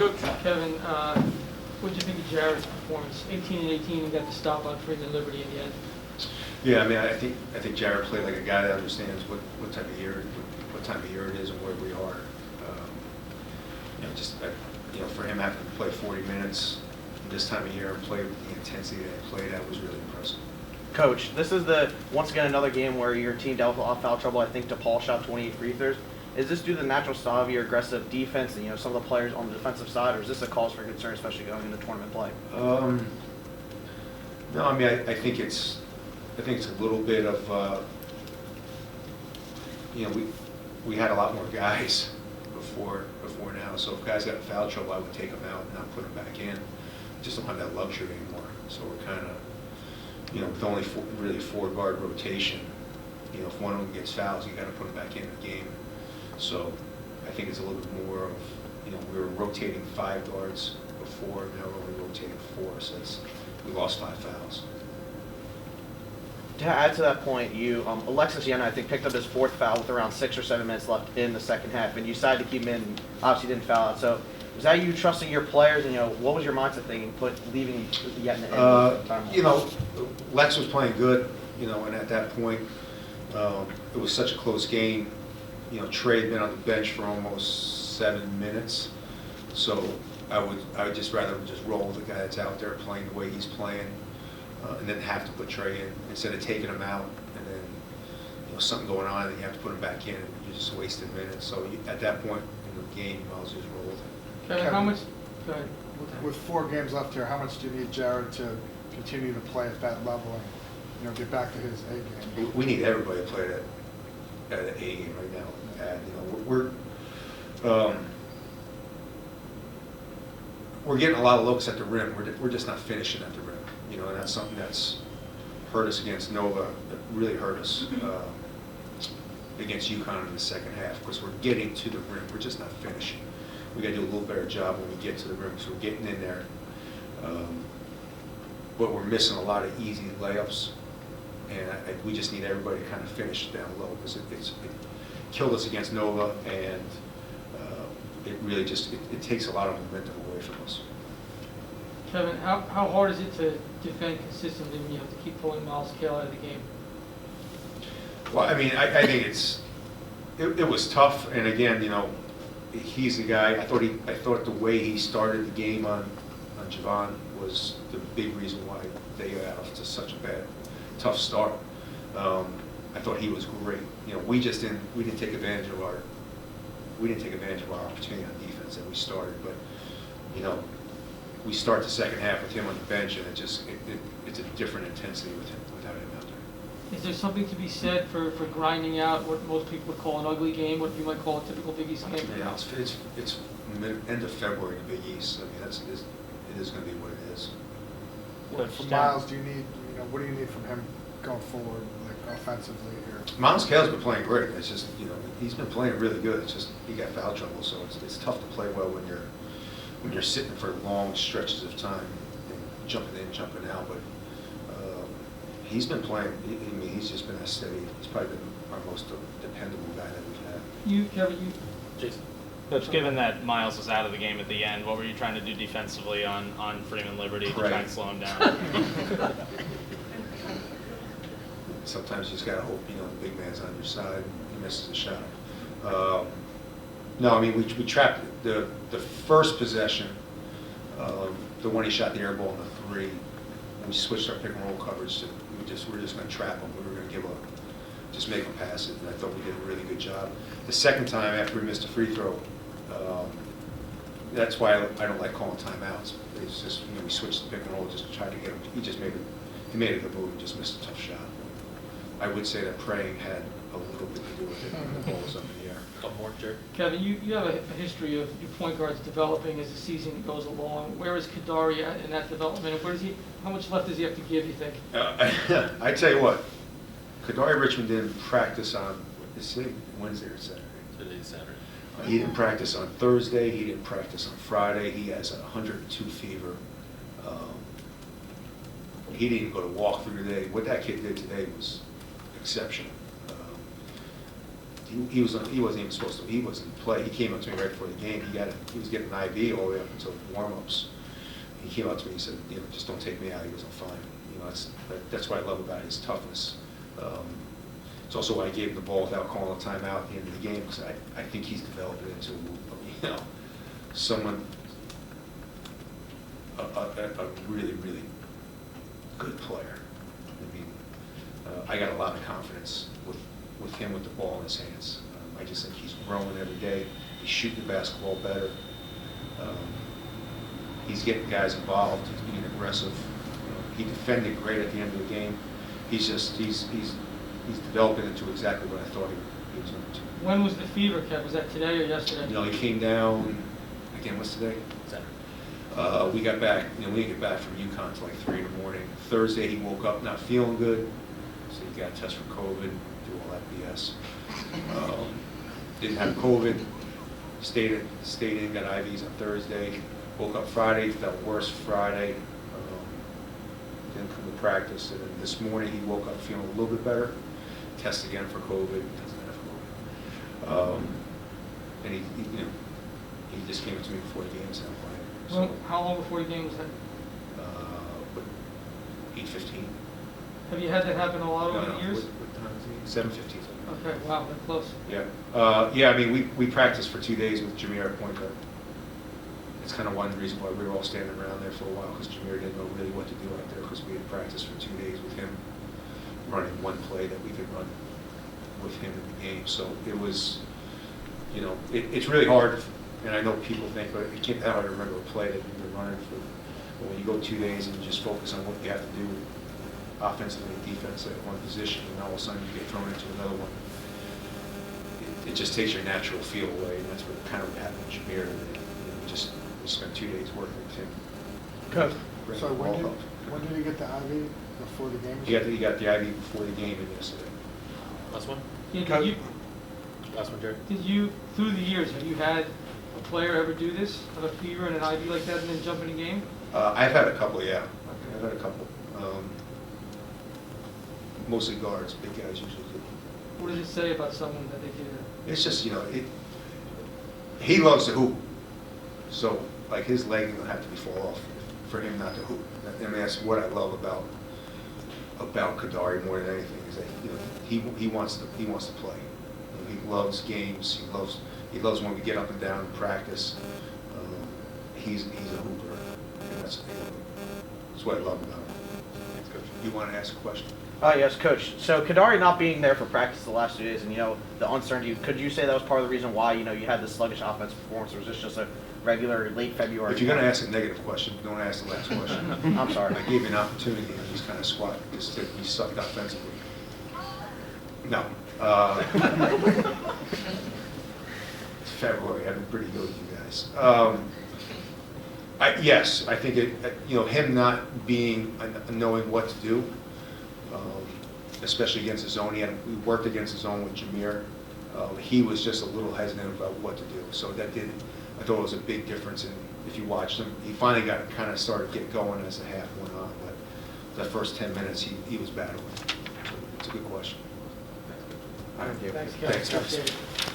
Coach Kevin, what did you think of Jared's performance? 18 and 18 and got the stop on Freeman Liberty in the end. Yeah, I mean, I think Jared played like a guy that understands what time of year it is and where we are. For him having to play 40 minutes this time of year and play with the intensity that he played at was really impressive. Coach, this is once again another game where your team dealt with a lot of foul trouble. I think DePaul shot 28 free throws. Is this due to the natural style of your aggressive defense and some of the players on the defensive side, or is this a cause for concern, especially going into tournament play? No, I mean I think it's a little bit of we had a lot more guys before now. So if guys got in foul trouble, I would take them out and not put them back in. Just don't have that luxury anymore. So we're kind of with only really four guard rotation. If one of them gets fouls, you got to put them back in the game. So I think it's a little bit more of, we were rotating 5 guards before, now we're only rotating 4, so we lost 5 fouls. To add to that point, Alexis Yenna, I think, picked up his 4th foul with around 6 or 7 minutes left in the second half, and you decided to keep him in, and obviously didn't foul out. So was that you trusting your players, and what was your mindset thinking, leaving Yenna in the time? Lex was playing good, and at that point, it was such a close game. Trey had been on the bench for almost 7 minutes, so I would just rather just roll with the guy that's out there playing the way he's playing, and then have to put Trey in instead of taking him out and then something going on and you have to put him back in and you're just wasting minutes. So at that point in the game, I was just roll with it. Kevin, how much? Go ahead. With 4 games left here, how much do you need Jared to continue to play at that level and get back to his A game? We need everybody to play at an A game right now. And we're getting a lot of looks at the rim. We're just not finishing at the rim. And that's something that's hurt us against Nova. That really hurt us against UConn in the second half because we're getting to the rim. We're just not finishing. We got to do a little better job when we get to the rim because we're getting in there. But we're missing a lot of easy layups, and we just need everybody to kind of finish down low because it killed us against Nova, and it really just it takes a lot of momentum away from us. Kevin, how hard is it to defend consistently when you have to keep pulling Miles Cale out of the game? Well, I mean, I think it was tough, and again, he's the guy. I thought the way he started the game on Javon was the big reason why they got off to such a tough start. I thought he was great. We didn't take advantage of our opportunity on defense that we started, but we start the second half with him on the bench, and it's a different intensity without him out there. Is there something to be said for grinding out what most people would call an ugly game, what you might call a typical Big East game? Yeah, it's end of February in the Big East. I mean, it is going to be what it is. For Miles, what do you need from him going forward, like offensively here? Miles Cale's been playing great. It's just he's been playing really good. It's just he got foul trouble, so it's tough to play well when you're sitting for long stretches of time and jumping in, jumping out. But he's been playing. He's just been a steady. He's probably been our most dependable guy that we've had. Kevin, Jason. Coach, given that Miles was out of the game at the end, what were you trying to do defensively on Freeman Liberty to try and slow him down? Sometimes you just got to hope, the big man's on your side and he misses a shot. No, I mean, we trapped the first possession, the one he shot the air ball in the 3. We switched our pick and roll coverage. We're just going to trap him. We were going to just make him pass it, and I thought we did a really good job. The second time after we missed a free throw, that's why I don't like calling timeouts. It's just we switched the pick and roll, just tried to get him. He made a good move. He just missed a tough shot. I would say that praying had a little bit to do with it when the ball was up in the air. More, Jerry. Kevin, you have a history of your point guards developing as the season goes along. Where is Kedaria in that development? How much left does he have to give, you think? I tell you what, Kedaria Richmond didn't practice on Wednesday or Saturday. Today's Saturday. He didn't practice on Thursday. He didn't practice on Friday. He has 102 fever. He didn't even go to walk through today. What that kid did today was exceptional. he wasn't even supposed to, he wasn't play. He came up to me right before the game. He was getting an IV all the way up until warm-ups. He came up to me and said, just don't take me out. He goes, I'm fine. That's what I love about his toughness. It's also why I gave him the ball without calling a timeout at the end of the game, because I think he's developed into, someone, a really, really good player. I mean, I got a lot of confidence with him with the ball in his hands. I just think he's growing every day. He's shooting the basketball better. He's getting guys involved. He's being aggressive. He defended great at the end of the game. He's developing into exactly what I thought he was going to. When was the fever, Kev? Was that today or yesterday? He came down, again, what's today? Saturday. We got back, we didn't get back from UConn until like 3 in the morning. Thursday, he woke up not feeling good, so he got tested for COVID, do all that BS. Didn't have COVID, stayed in, got IVs on Thursday, woke up Friday, felt worse Friday, didn't come to practice, and then this morning he woke up feeling a little bit better, tested again for COVID, doesn't have COVID. And he just came up to me before the game and said, I'm playing. Well, So, how long before the game was that? 8:15. Have you had that happen a lot over the years? What time is it? 7:15. Okay, wow, they're close. Yeah. I mean, we practiced for 2 days with Jameer at point guard. It's kind of one reason why we were all standing around there for a while, because Jameer didn't know really what to do out there, because we had practiced for 2 days with him, running one play that we could run with him in the game. So it was, it's really hard, and I know people think, but it can't be that hard to remember a play that you've been running for. But when you go 2 days and you just focus on what you have to do offensively and defensively at one position, and all of a sudden you get thrown into another one, it just takes your natural feel away, and that's what kind of happened with Jameer. We spent 2 days working with him. Coach. Bring So the when ball up. did he get the IV before the game? He got the IV before the game and yesterday. Last one? Yeah, Coach. Last one, Jerry. Did you, through the years, have you had a player ever do this, have a fever and an IV like that and then jump in a game? I've had a couple, yeah. I've had a couple. Mostly guards, big guys usually do. What does it say about someone that they do that? It's just, he loves to hoop. So, like, his leg will have to be fall off for him not to hoop. I mean, that's what I love about Kedaria more than anything, is that, he wants to play. He loves games. He loves when we get up and down and practice. He's a hooper, and that's what I love about him. Thanks, Coach. You want to ask a question? Yes, Coach. So Kedaria not being there for practice the last 2 days, and the uncertainty. Could you say that was part of the reason why you had this sluggish offensive performance, or was this just a regular late February? If you're going to ask a negative question, don't ask the last question. I'm sorry. I gave you an opportunity and you just kind of squat, just to be sucked offensively. No. It's February. I've been pretty good with you guys. Yes, I think him not knowing what to do, especially against the zone. We worked against the zone with Jameer. He was just a little hesitant about what to do. So I thought it was a big difference. And if you watched him, he finally started to get going as the half went on. But the first 10 minutes, he was battling. So it's a good question. Thank you. Thanks, Kev. Thanks, guys. Appreciate it.